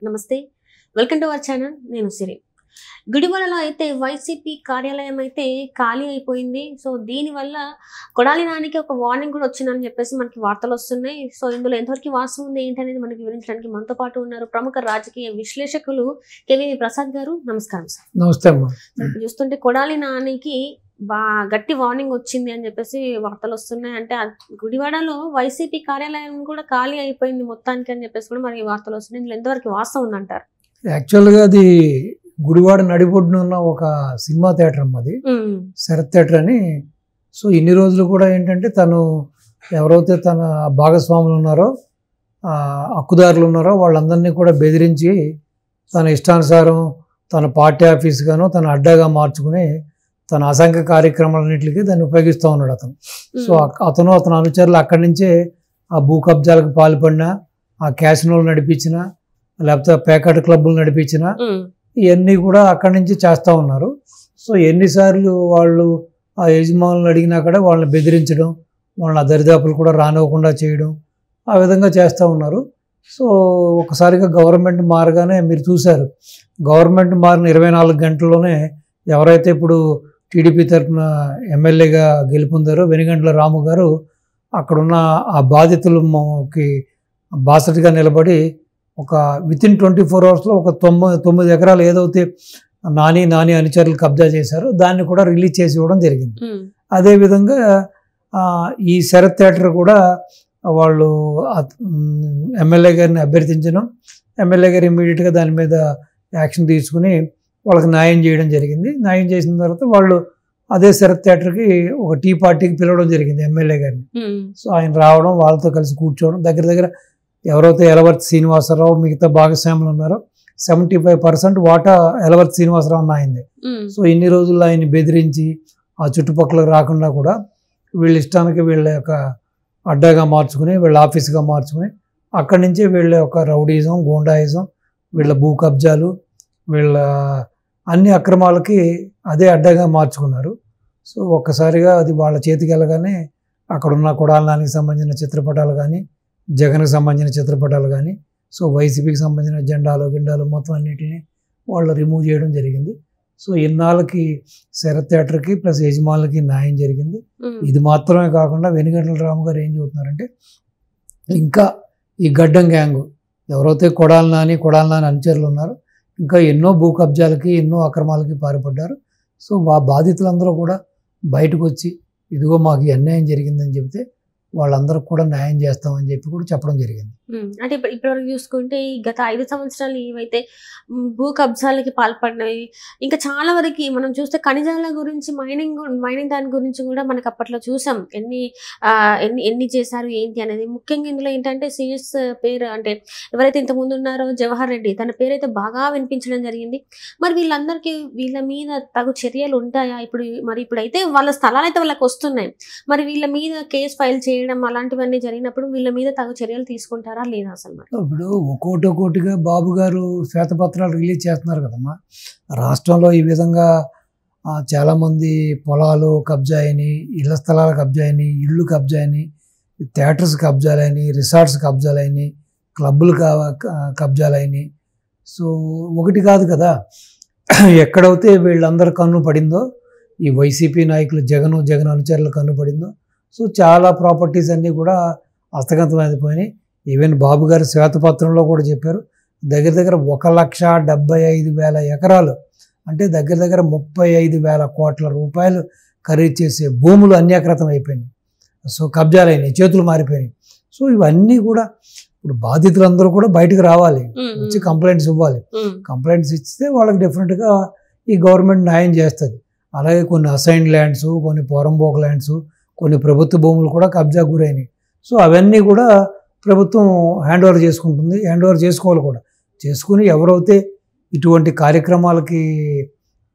నమస్తే, welcome to our channel. నేను సిరి. గుడివాడలో అయితే వైసీపీ కార్యాలయం అయితే ఖాళీ అయిపోయింది. సో దీనివల్ల కొడాలి నానికి ఒక వార్నింగ్ కూడా వచ్చిందని చెప్పేసి మనకి వార్తలు వస్తున్నాయి. సో ఇందులో ఎంతవరకు వాస్తవం ఉంది ఏంటనేది మనకి వివరించడానికి మనతో పాటు ఉన్నారు ప్రముఖ రాజకీయ విశ్లేషకులు కేవీవి ప్రసాద్ గారు. నమస్కారం సార్. నమస్తే అమ్మా. చూస్తుంటే కొడాలి నానికి గట్టి వార్నింగ్ వచ్చింది అని చెప్పేసి వార్తలు వస్తున్నాయి. అంటే గుడివాడలో వైసీపీ కార్యాలయం కూడా ఖాళీ అయిపోయింది మొత్తానికి అని చెప్పేసి కూడా మనకి వార్తలు వస్తున్నాయి. ఇందులో ఎంతవరకు వాస్తవం ఉందంటారు? యాక్చువల్గా అది గుడివాడ నడిబొడ్డున ఉన్న ఒక సినిమా థియేటర్ అమ్మ, అది శరత్ థియేటర్ అని. సో ఇన్ని రోజులు కూడా ఏంటంటే తను ఎవరైతే తన భాగస్వాములు ఉన్నారో, హక్కుదారులు ఉన్నారో వాళ్ళందరినీ కూడా బెదిరించి తన ఇష్టానుసారం తన పార్టీ ఆఫీస్ గాను తన అడ్డాగా మార్చుకుని తన అసంఖ్య కార్యక్రమాలన్నింటికి దాన్ని ఉపయోగిస్తూ ఉన్నాడు అతను. సో అతను అనుచరులు అక్కడి నుంచే ఆ భూ కబ్జాలకు పాల్పడిన, ఆ క్యాసినోలు నడిపించిన, లేకపోతే పేకాట క్లబ్బులు నడిపించిన ఇవన్నీ కూడా అక్కడి నుంచి చేస్తూ ఉన్నారు. సో ఎన్నిసార్లు వాళ్ళు ఆ యజమానులను అడిగినా కూడా వాళ్ళని బెదిరించడం, వాళ్ళని ఆ దరిదాపులు కూడా రానివ్వకుండా చేయడం, ఆ విధంగా చేస్తూ ఉన్నారు. సో ఒకసారిగా గవర్నమెంట్ మారగానే మీరు చూశారు, గవర్నమెంట్ మారిన 24 గంటల్లోనే ఎవరైతే ఇప్పుడు టీడీపీ తరఫున ఎమ్మెల్యేగా గెలుపొందారో వెనుగండ్ల రాము గారు అక్కడున్న ఆ బాధితులకి బాసటగా నిలబడి ఒక వితిన్ 24 అవర్స్లో ఒక 9 ఎకరాలు ఏదైతే నాని అనుచరులు కబ్జా చేశారో దాన్ని కూడా రిలీజ్ చేసి ఇవ్వడం జరిగింది. అదేవిధంగా ఈ శరత్ థియేటర్ కూడా వాళ్ళు ఎమ్మెల్యే గారిని అభ్యర్థించడం, ఎమ్మెల్యే గారు ఇమ్మీడియట్గా దాని మీద యాక్షన్ తీసుకుని వాళ్ళకి న్యాయం చేయడం జరిగింది. న్యాయం చేసిన తర్వాత వాళ్ళు అదే శరత్ థియేటర్కి ఒక టీ పార్టీకి పిలవడం జరిగింది ఎమ్మెల్యే గారిని. సో ఆయన రావడం, వాళ్ళతో కలిసి కూర్చోవడం, దగ్గర ఎవరైతే ఎలవర్తి శ్రీనివాసరావు మిగతా భాగస్వాములు ఉన్నారో 75% వాటా ఎలవర్తి శ్రీనివాసరావు అన్న అయింది. సో ఇన్ని రోజుల్లో ఆయన్ని బెదిరించి ఆ చుట్టుపక్కల రాకుండా కూడా వీళ్ళ ఇష్టానికి వీళ్ళ యొక్క అడ్డాగా మార్చుకుని, వీళ్ళ ఆఫీస్గా మార్చుకుని అక్కడి నుంచే వీళ్ళ యొక్క రౌడీజం, గూండాయిజం, వీళ్ళ భూ కబ్జాలు, వీళ్ళ అన్ని అక్రమాలకి అదే అడ్డాగా మార్చుకున్నారు. సో ఒక్కసారిగా అది వాళ్ళ చేతికి వెళ్ళగానే అక్కడున్న కొడాలి నానికి సంబంధించిన చిత్రపటాలు కానీ, జగన్కి సంబంధించిన చిత్రపటాలు కానీ, సో వైసీపీకి సంబంధించిన గిండాలు మొత్తం అన్నింటినీ వాళ్ళు రిమూవ్ చేయడం జరిగింది. సో ఇన్నాళ్ళకి శరత్ థియేటర్కి ప్లస్ యజమానులకి న్యాయం జరిగింది. ఇది మాత్రమే కాకుండా వెనుగండ్ల రాము గారు ఏం చెబుతున్నారంటే, ఇంకా ఈ గడ్డం గ్యాంగు ఎవరైతే కొడాలి నాని అనుచరులు ఉన్నారో ఇంకా ఎన్నో భూ కబ్జాలకి, ఎన్నో అక్రమాలకి పాల్పడ్డారు. సో బాధితులందరూ కూడా బయటకు వచ్చి ఇదిగో మాకు అన్యాయం జరిగిందని చెబితే వాళ్ళందరికి కూడా న్యాయం చేస్తామని చెప్పి కూడా చెప్పడం జరిగింది. అంటే ఇప్పటివరకు చూసుకుంటే ఈ గత 5 సంవత్సరాలు ఏవైతే భూ కబ్జాలకి పాల్పడినవి, ఇంకా చాలా వరకు మనం చూస్తే ఖనిజాల గురించి మైనింగ్ దాని గురించి కూడా మనకు అప్పట్లో చూసాం. ఎన్ని చేశారు ఏంటి అనేది. ముఖ్యంగా ఇందులో ఏంటంటే సిఎస్ పేరు, అంటే ఎవరైతే ఇంతకుముందు ఉన్నారో జవహర్ రెడ్డి, తన పేరైతే బాగా వినిపించడం జరిగింది. మరి వీళ్ళ మీద తగు చర్యలు ఉంటాయా? ఇప్పుడైతే వాళ్ళ స్థలాలు అయితే వాళ్ళకి వస్తున్నాయి. మరి వీళ్ళ మీద కేసు ఫైల్ చేయడం అలాంటివన్నీ జరిగినప్పుడు వీళ్ళ మీద తగు చర్యలు తీసుకుంటారా లేదా? అసలు మరి ఇప్పుడు ఒక్కోటిగా బాబు గారు శ్వేతపత్రాలు రిలీజ్ చేస్తున్నారు కదమ్మా. రాష్ట్రంలో ఈ విధంగా చాలామంది పొలాలు కబ్జా అయినాయి, ఇళ్ల స్థలాలు కబ్జా అయినాయి, ఇళ్ళు కబ్జా అయినాయి, థియేటర్స్ కబ్జాలైనాయి, రిసార్ట్స్ కబ్జాలైనాయి, క్లబ్బులు కబ్జాలైనాయి. సో ఒకటి కాదు కదా, ఎక్కడైతే వీళ్ళందరి కన్ను పడిందో, ఈ వైసీపీ నాయకులు జగన్ అనుచరుల కన్ను పడిందో, సో చాలా ప్రాపర్టీస్ అన్నీ కూడా హస్తగతం అయిపోయినాయి. ఈవెన్ బాబు గారు శ్వేతపత్రంలో కూడా చెప్పారు, దగ్గర 1,75,000 ఎకరాలు, అంటే దగ్గర 35,000 కోట్ల రూపాయలు ఖరీదు చేసే భూములు అన్యాకృతం అయిపోయినాయి. సో కబ్జాలైనాయి, చేతులు మారిపోయినాయి. సో ఇవన్నీ కూడా ఇప్పుడు బాధితులందరూ కూడా బయటకు రావాలి, వచ్చి కంప్లైంట్స్ ఇవ్వాలి. కంప్లైంట్స్ ఇస్తే వాళ్ళకి డెఫినెట్గా ఈ గవర్నమెంట్ న్యాయం చేస్తుంది. అలాగే కొన్ని అసైన్డ్ ల్యాండ్స్, కొన్ని పోరంబోక్ ల్యాండ్స్, కొన్ని ప్రభుత్వ భూములు కూడా కబ్జా గురైనాయి. సో అవన్నీ కూడా ప్రభుత్వం హ్యాండ్ ఓవర్ చేసుకుంటుంది, హ్యాండ్ ఓవర్ చేసుకోవాలి కూడా. చేసుకుని ఎవరైతే ఇటువంటి కార్యక్రమాలకి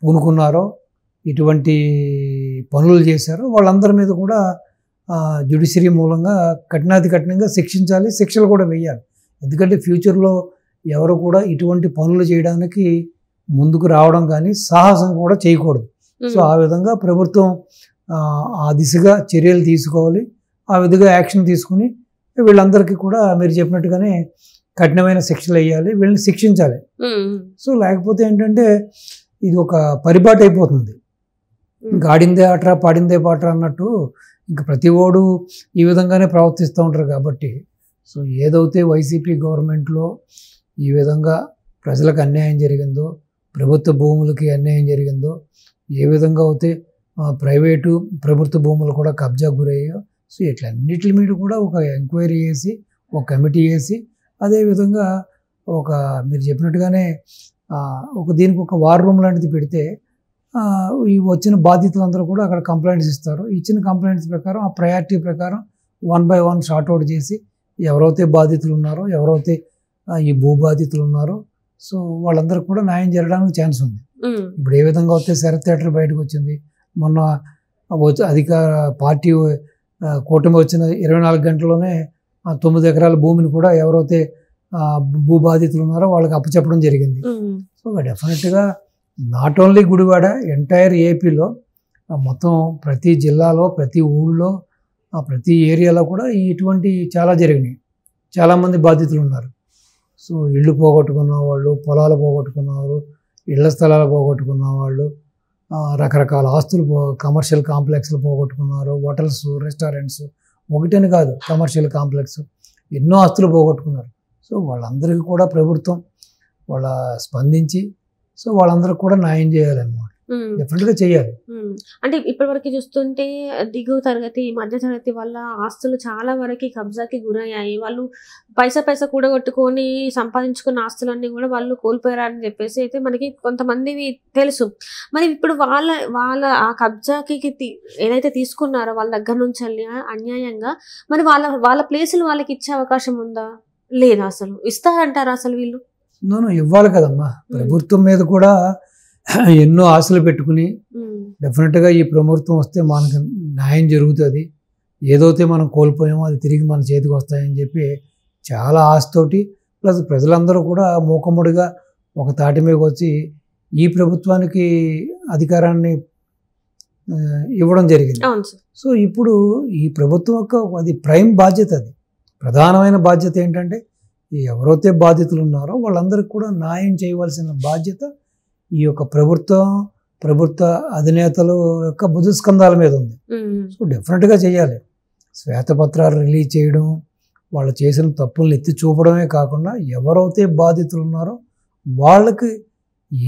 పూనుకున్నారో, ఇటువంటి పనులు చేశారో వాళ్ళందరి మీద కూడా జ్యుడిషియరీ మూలంగా కఠినంగా శిక్షించాలి, శిక్షలు కూడా వేయాలి. ఎందుకంటే ఫ్యూచర్లో ఎవరు కూడా ఇటువంటి పనులు చేయడానికి ముందుకు రావడం కానీ సాహసం కూడా చేయకూడదు. సో ఆ విధంగా ప్రభుత్వం ఆ దిశగా చర్యలు తీసుకోవాలి. ఆ విధంగా యాక్షన్ తీసుకుని వీళ్ళందరికీ కూడా మీరు చెప్పినట్టుగానే కఠినమైన శిక్షలు వేయాలి, వీళ్ళని శిక్షించాలి. సో లేకపోతే ఏంటంటే ఇది ఒక పరిపాటి అయిపోతుంది. ఇంకా ఆడిందే ఆటరా పాడిందే పాటరా అన్నట్టు ఇంకా ప్రతి ఓడు ఈ విధంగానే ప్రవర్తిస్తూ ఉంటారు. కాబట్టి సో ఏదైతే వైసీపీ గవర్నమెంట్లో ఈ విధంగా ప్రజలకు అన్యాయం జరిగిందో, ప్రభుత్వ భూములకి అన్యాయం జరిగిందో, ఏ విధంగా అయితే ప్రైవేటు ప్రభుత్వ భూములు కూడా కబ్జా గురయ్యాయో, సో ఇట్లన్నిటి మీద కూడా ఒక ఎంక్వైరీ చేసి ఒక కమిటీ వేసి అదేవిధంగా ఒక మీరు చెప్పినట్టుగానే దీనికి ఒక వార్ రూమ్ లాంటిది పెడితే ఈ వచ్చిన బాధితులందరూ కూడా అక్కడ కంప్లైంట్స్ ఇస్తారు. ఇచ్చిన కంప్లైంట్స్ ప్రకారం ఆ ప్రయారిటీ ప్రకారం 1 by 1 షార్ట్అవుట్ చేసి ఎవరైతే బాధితులు ఉన్నారో, ఎవరైతే ఈ భూ బాధితులు ఉన్నారో, సో వాళ్ళందరికీ కూడా న్యాయం జరగడానికి ఛాన్స్ ఉంది. ఇప్పుడు ఏ విధంగా వస్తే శరత్ థియేటర్ బయటకు వచ్చింది, మొన్న అధికార పార్టీ కూటమి వచ్చిన 24 గంటల్లోనే 9 ఎకరాల భూమిని కూడా ఎవరైతే భూ బాధితులు ఉన్నారో వాళ్ళకి అప్పచెప్పడం జరిగింది. సో డెఫినెట్గా నాట్ ఓన్లీ గుడివాడ, ఎంటైర్ ఏపీలో మొత్తం ప్రతి జిల్లాలో, ప్రతి ఊళ్ళో, ప్రతి ఏరియాలో కూడా ఇటువంటి చాలా జరిగినాయి. చాలామంది బాధితులు ఉన్నారు. సో ఇళ్ళు పోగొట్టుకున్న వాళ్ళు, పొలాలు పోగొట్టుకున్న వాళ్ళు, ఇళ్ల స్థలాలు పోగొట్టుకున్న వాళ్ళు, రకరకాల ఆస్తులు కమర్షియల్ కాంప్లెక్స్లు పోగొట్టుకున్నారు, హోటల్స్, రెస్టారెంట్స్, ఒకటని కాదు కమర్షియల్ కాంప్లెక్స్, ఎన్నో ఆస్తులు పోగొట్టుకున్నారు. సో వాళ్ళందరికీ కూడా ప్రభుత్వం వాళ్ళ స్పందించి సో వాళ్ళందరికీ కూడా న్యాయం చేయాలన్నమాట. డెఫినెట్గా చేయాలి. అంటే ఇప్పటివరకు చూస్తుంటే దిగువ తరగతి, మధ్య తరగతి వాళ్ళ ఆస్తులు చాలా వరకు కబ్జాకి గురయ్యాయి. వాళ్ళు పైసా కూడగొట్టుకొని సంపాదించుకున్న ఆస్తులన్నీ కూడా వాళ్ళు కోల్పోయారని చెప్పేసి అయితే మనకి కొంతమంది తెలుసు. మరి ఇప్పుడు వాళ్ళ ఆ కబ్జాకి ఏదైతే తీసుకున్నారో వాళ్ళ దగ్గర నుంచి అన్యాయంగా మరి వాళ్ళ ప్లేసులు వాళ్ళకి ఇచ్చే అవకాశం ఉందా లేదా? అసలు ఇస్తారంటారా అసలు వీళ్ళు? ఇవ్వాలి కదమ్మా. ప్రభుత్వం మీద కూడా ఎన్నో ఆశలు పెట్టుకుని డెఫినెట్గా ఈ ప్రభుత్వం వస్తే మనకు న్యాయం జరుగుతుంది, ఏదైతే మనం కోల్పోయామో అది తిరిగి మన చేతికి వస్తాయని చెప్పి చాలా ఆశతోటి, ప్లస్ ప్రజలందరూ కూడా మూకముడిగా ఒక తాటి మీదకి వచ్చి ఈ ప్రభుత్వానికి అధికారాన్ని ఇవ్వడం జరిగింది. సో ఇప్పుడు ఈ ప్రభుత్వం యొక్క అది ప్రైమ్ బాధ్యత, అది ప్రధానమైన బాధ్యత ఏంటంటే ఎవరైతే బాధితులు ఉన్నారో వాళ్ళందరికీ కూడా న్యాయం చేయవలసిన బాధ్యత ఈ యొక్క ప్రభుత్వ అధినేతలు యొక్క భుజస్కంధాల మీద ఉంది. సో డెఫినెట్గా చేయాలి. శ్వేతపత్రాలు రిలీజ్ చేయడం, వాళ్ళు చేసిన తప్పులను ఎత్తి చూపడమే కాకుండా ఎవరైతే బాధితులు ఉన్నారో వాళ్ళకి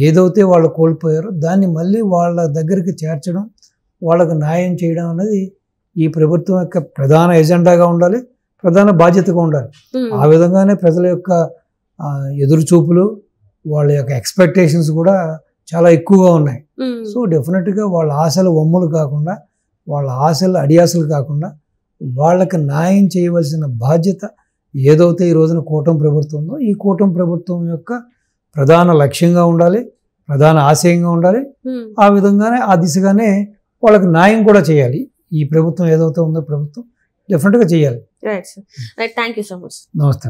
ఏదైతే వాళ్ళు కోల్పోయారో దాన్ని మళ్ళీ వాళ్ళ దగ్గరికి చేర్చడం, వాళ్ళకు న్యాయం చేయడం అనేది ఈ ప్రభుత్వం యొక్క ప్రధాన ఎజెండాగా ఉండాలి, ప్రధాన బాధ్యతగా ఉండాలి. ఆ విధంగానే ప్రజల యొక్క ఎదురుచూపులు, వాళ్ళ యొక్క ఎక్స్పెక్టేషన్స్ కూడా చాలా ఎక్కువగా ఉన్నాయి. సో డెఫినెట్గా వాళ్ళ ఆశలు వమ్ములు కాకుండా, వాళ్ళ ఆశలు అడియాసలు కాకుండా వాళ్ళకి న్యాయం చేయవలసిన బాధ్యత ఏదైతే ఈ రోజున కూటమి ప్రభుత్వం ఉందో ఈ కూటమి ప్రభుత్వం యొక్క ప్రధాన లక్ష్యంగా ఉండాలి, ప్రధాన ఆశయంగా ఉండాలి. ఆ విధంగానే ఆ దిశగానే వాళ్ళకి న్యాయం కూడా చేయాలి. ఈ ప్రభుత్వం ఏదైతే ఉందో ప్రభుత్వం డెఫినెట్గా చేయాలి. Right sir, right. Thank you so much. నమస్తే.